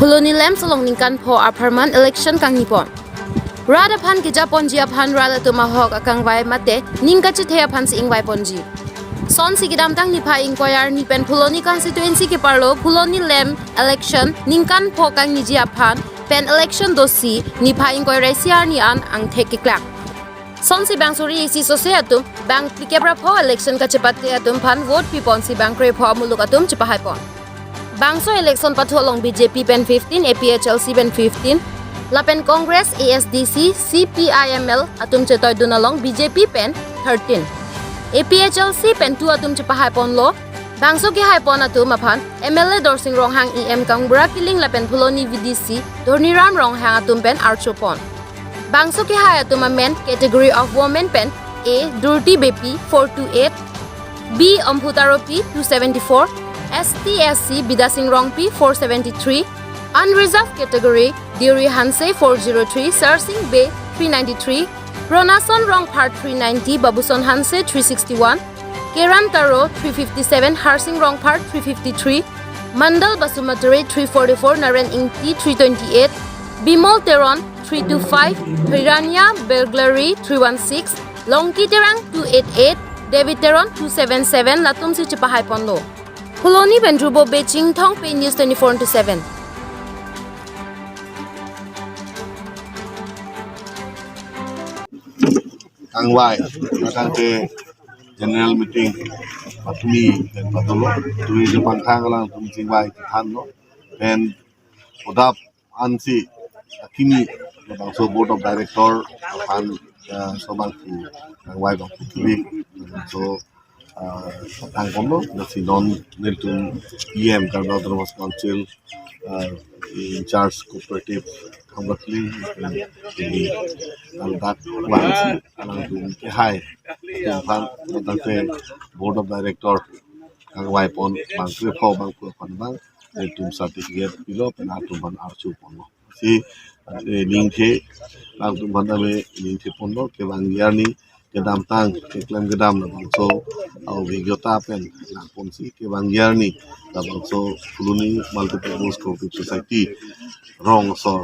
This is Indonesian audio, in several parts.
Phuloni Lamp Election Ningkan po apharma election kangni pon. Rada aphan keja ponji aphan rada atum ahok akangvai mate Ning kachethe aphan si ingvai ponji. Sonsi kedamtang niphai ingvai arni pen Phuloni Constituency keparlo Phuloni Lamp Election Ningkan po kangni ji aphan pen election dosi niphai ingvai resi arni angthek keklang. Sonsi bang Suri isi sose atum bang pikebra po election kachepate atum phan vote pipon si bang kre po muluk atum chepahai pon. Bangso election patholong BJP pen 15 APHLC pen 15 Lapen Congress ASDC CPIML atum chetoy dunalong BJP pen 13 APHLC pen 2 atum chepahai pon lo bangso ki hai pon atum aphan MLA Dorsing Ronghang Kangbura Killing Lapen Phuloni VDC Dhoniram Ronghang atum pen archo pon bangso ki hai atum men category of women pen A.Durty Beypi 428 B P 274 ST/SC Bidasing Rongpi 473, Unreserved Category Diri Hanse 403, Sarsing Bay 393, Ronason Rong Part 390, Babuson Hanse 361, Keram Taro 357, Harsing Rong Part 353, Mandal Basumatare 344, Naren Ingti 328, Bimol Teron 325, Hiranya Burglary 316, Longki Terang 288, David Teron 277, Latumsi Chepahai Pondo. Phuloni Bendrubo Beijing Thong Pay News 24/7. Angvai, akangthek general meeting patumi dan patolo, tui Jepang lang tumsingvai kithan no, dan udap ansi Pini, bangso board of director aphan sobang ku angvai bang patumi, so Kangbura Killing non niltum PM Kangbura Council in charge cooperative Kangbura Killing that one alang hai tumpan tante board of director Kangbura pon bangkri pho bangku pon bang niltum certificate pilo penatum ban archu pon si Ning lang tumpan ame Ning pon no ke bang yarni kedamtang keklang kedam bangso au vigota pen na ponsi ke bangyarni bangso Phuloni multiple cooperative society rong so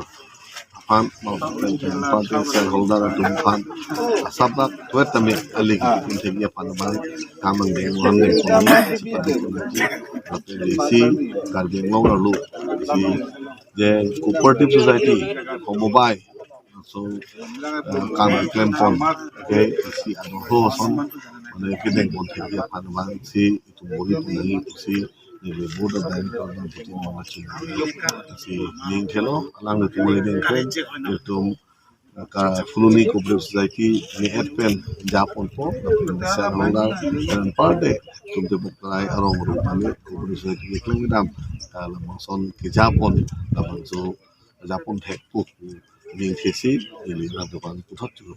aphan multiple shareholder atum sabak tuetame alik integria panabang kamang deng wande seperti si garden long si the cooperative society mobile so kami klaim pon okay si ano son mana kedeng pon dia panabang si itu boli punai si ni board of director dan putin macam si Ning khelo alang itu mulai deng klaim itu ka Phuloni Cooperative Society ni adpen Japon po sa honda dan parde tumte bukai arong rupane Cooperative Society klaim dam lamang son ke Japon lamang so Japon thek pu Ning khesi ili radukan puthot chu